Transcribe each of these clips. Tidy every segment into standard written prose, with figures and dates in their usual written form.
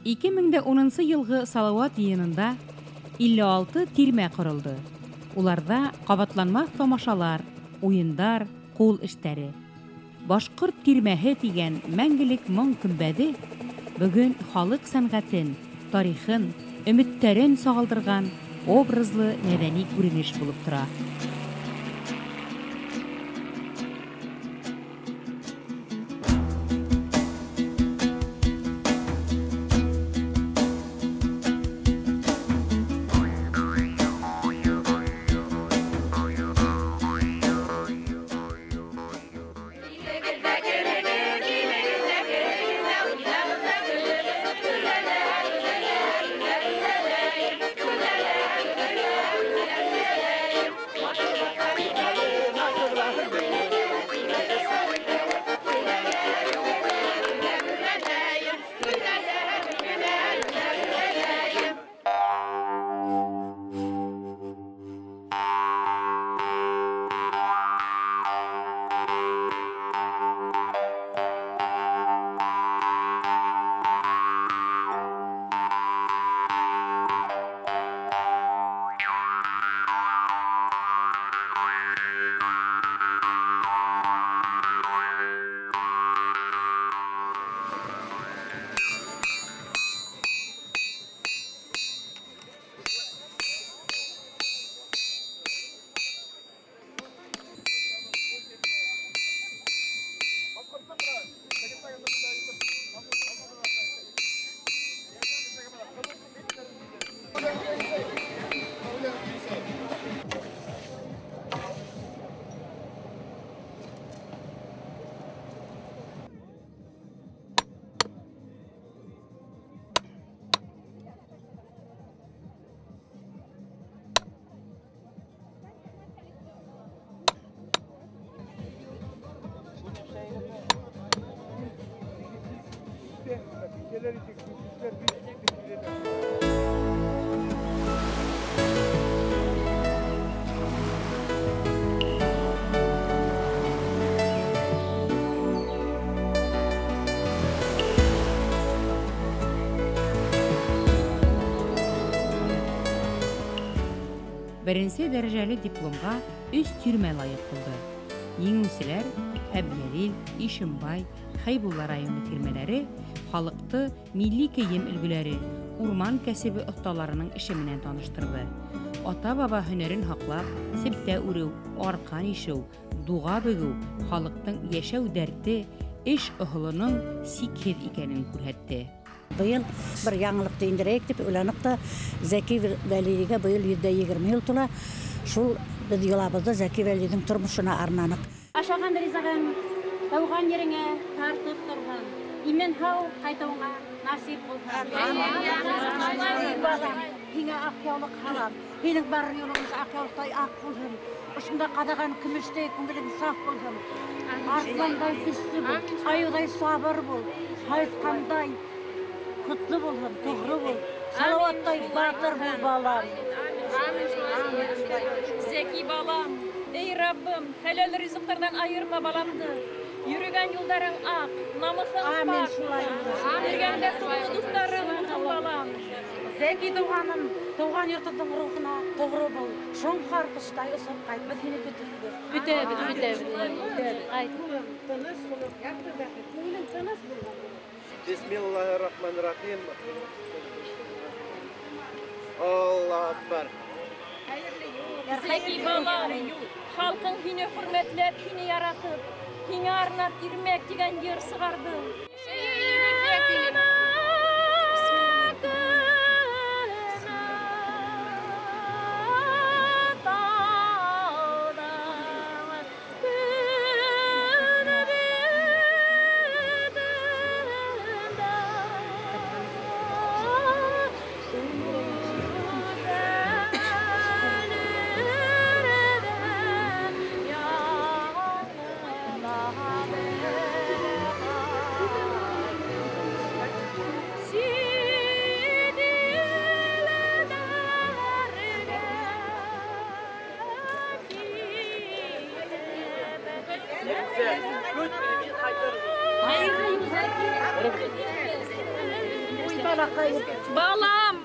2010 елгы Салават йыйынында 56 тирмә корылды. Уларда кабатланмас тамашалар, уендар, кул эштәре. Башкорт тирмәһе дигән мәңгелек моң көмбәде бүген халык сәнгатен, тарихын, өметтәрен сагалдырган образлы мәдәни күренеш булып тора. Беренче дәрәҗәле дипломга 3 тирмә лайык булды. Еңүчеләр Әбйәлил, Ишембай, Хайбулла районы тирмәләре халыкты милли кием өлгеләре, урман кәсебе осталарының эше менән таныштырды. Ата-баба һөнәрен хаклап, септә үрү, аркан ишү, дуга бөгү халыктың яшәү дәрте, эш ыһылының сикһез икәнен күрһәтте. Быел bir яңылыкты индерәйек дип уйланык Зәки Вәлигә быел 120 ел тула. Шул без ялабызда Зәки Вәлинең тормышына арнанык. Ашаган ризыгың тауган ереңә тартып торган. Имен һау кайтуыңа насип булсын. Һиңә акъяулык халам. Һинең бар юлыңыз акъяулыктай ак булсын. Ушында кадаган көмештәй күңелең саф булсын. Арсландай көчле бул, аюдай сабыр бул. Хайткандай Kutlu bulun, doğru bul. Salavatтай batır bul balam. Zeki balam, ey Rabbim, helal rızıklardan ayırma balamdı. Yürügen yolların ak, namusın bak. Yürgende tutlu dostların olsun balam. Zeki doğanım, doğan yurtudun ruhuna doğru bul. Şon karpıştay ısıp kayıt, biz yine götürürüz. Bütebiz. Tınız bulun, yaptır bakın. Koyunun tınız bulun. Bismillahirrahmanirrahim. Allah Akbar. Zeki balam, halkın hini hürmetlep, hini yaratıp, hini arnap irmek degen yer sığardı. Балам!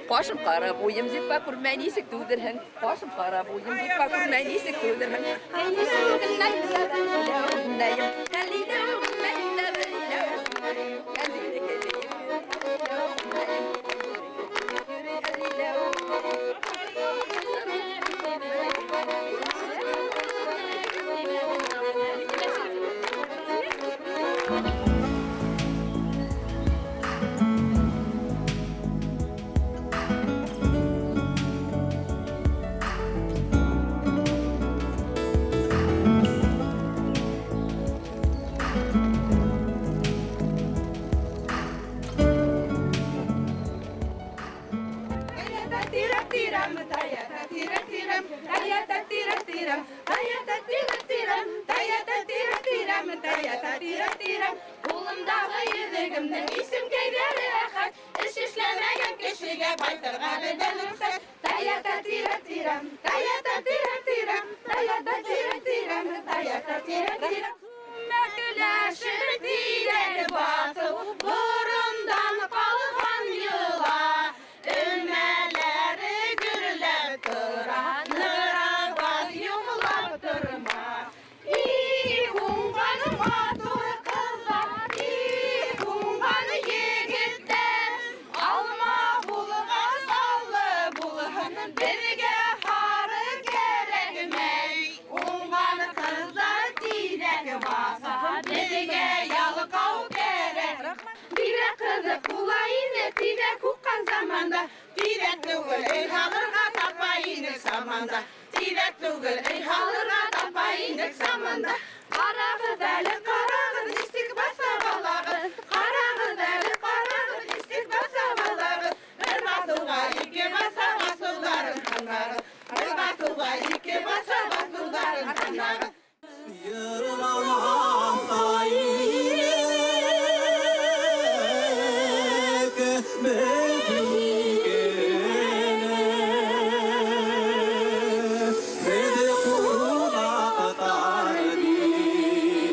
Қошым қара бойым зиппа күрмән есік тудырһын. Қошым қара бойым зиппа күрмән есік тудырһын. Қолымдағы едігімнің исім кейдері әхат, іш ішлемеген кешіге байтырға бедел ұрсат. Таята тира-тирам, таята тира-тирам, таята тира-тирам, таята тира-тирам. Мәкіләшір тирәлі басыл, бұрындан қалған йыла, өмәләрі гүрләп тұра, нұра бас юмылап тұрма. Birge harı gerekmey, uğmanı kızlar direk basa, birge yalıkav gerek. Direk kızı kulayını, direk hukkan zamanda, direk tügül ey halırga tapayınık zamanda, direk tügül ey halırga tapayınık zamanda. Qarağız əli qarağız, istik basa balağız, qarağız əli qarağız, istik basa balağız. Bir basılğa iki basa basılların kanarız, bir basılğa iki basa basılların kanarız. Yırılan ayık medigene, medi kula katar digene.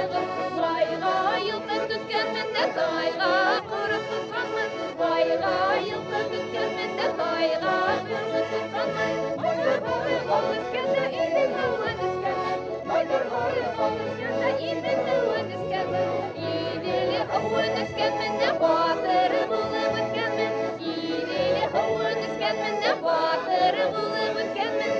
Bayga yılda kütkənmende dayga qırıp tutqanmın. Bayga yılda kütkənmende dayga qırıp tutqanmın. Oydur hori ol iskende ilim hıvan iskende. Oydur hori ol iskende ilim hıvan iskende. İdili hıvan iskende batırı bulup ötkenmin. İdili hıvan iskende batırı bulup ötkenmin.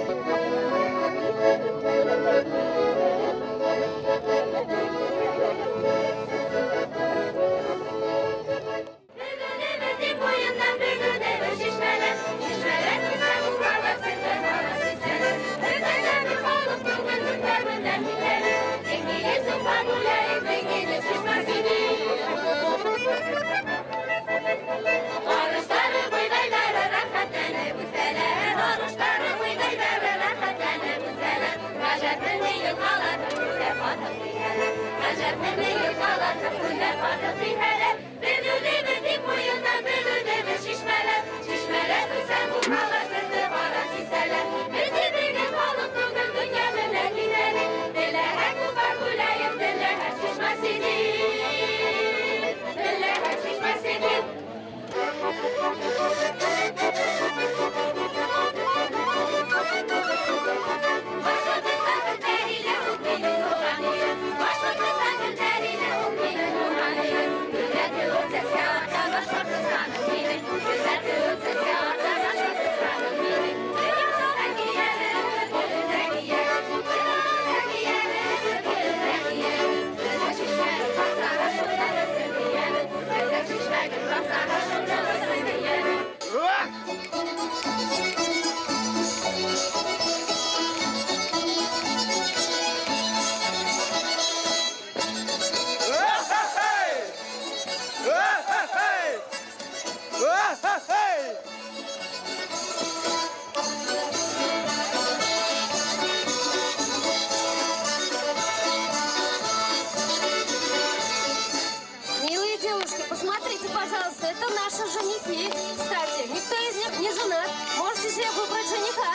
Посмотрите, пожалуйста, это наши женихи. Кстати, никто из них не женат. Можете себе выбрать жениха.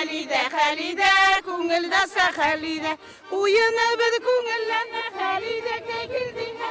Халидә, күңелдә Халидә, уйыныбыз күңелләрне Халидә кәкелдиһә,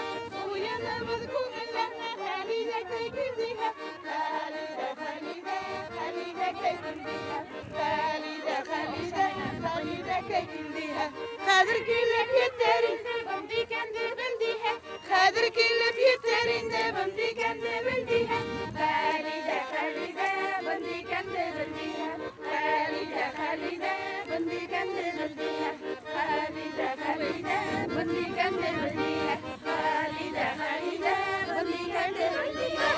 уйыныбыз күңелләрне Халидә кәкелдиһә, Халидә, Халидә, Халидә кәкелдиһә, Халидә, Халидә, Халидә кәкелдиһә, хәзер килеп йетер инде бандикәнде белдиһә, хәзер килеп йетер инде бандикәнде белдиһә, Халидә, Халидә, бандикәнде белдиһә, Халидә, Халидә, бандикәнде белдиһә, Халидә, Халидә, бандикәнде белдиһә, Халидә, Халидә, бандикәнде белдиһә.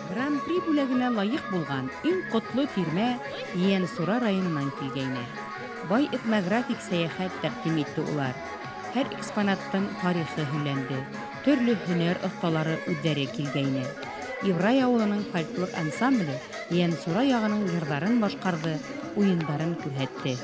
Гран-при бүләгенә лайык булган иң котлы тирмә Йәнсура районынан килгәйне. Бай этнографик сәяхәт тәкъдим итте улар. Һәр экспонаттың тарихы һөйләнде. Төрле һөнәр осталары үҙҙәре килгәйне. Ибрай ауылының фольклор ансамбле Йәнсура ягының йырҙарын башҡарҙы, уйындарын күрһәтте.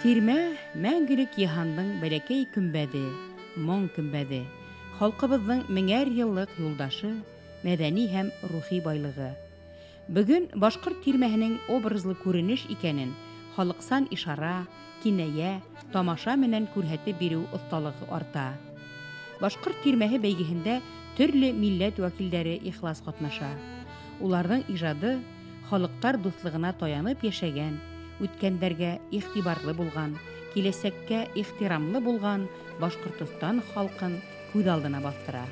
Тирмә мәңгелек йыһандың бәләкәй көмбәҙе, моң көмбәҙе, халҡыбыҙҙың меңәр йыллыҡ юлдашы, мәҙәни һәм рухи байлығы. Бөгөн башҡорт тирмәһенең образлы күренеш икәнен халыҡсан ишара, кинәйә, тамаша менән күрһәтеп биреү оҫталығы арта. Башҡорт тирмәһе бәйгеһендә төрлө милләт вәкилдәре ихлас ҡатнаша. Уларҙың ижады халыҡтар дуҫлығына таянып йәшәгән, үткәндәргә иғтибарлы булған, киләсәккә ихтирамлы булған Башҡортостан халҡын күҙ алдына баҫтыра.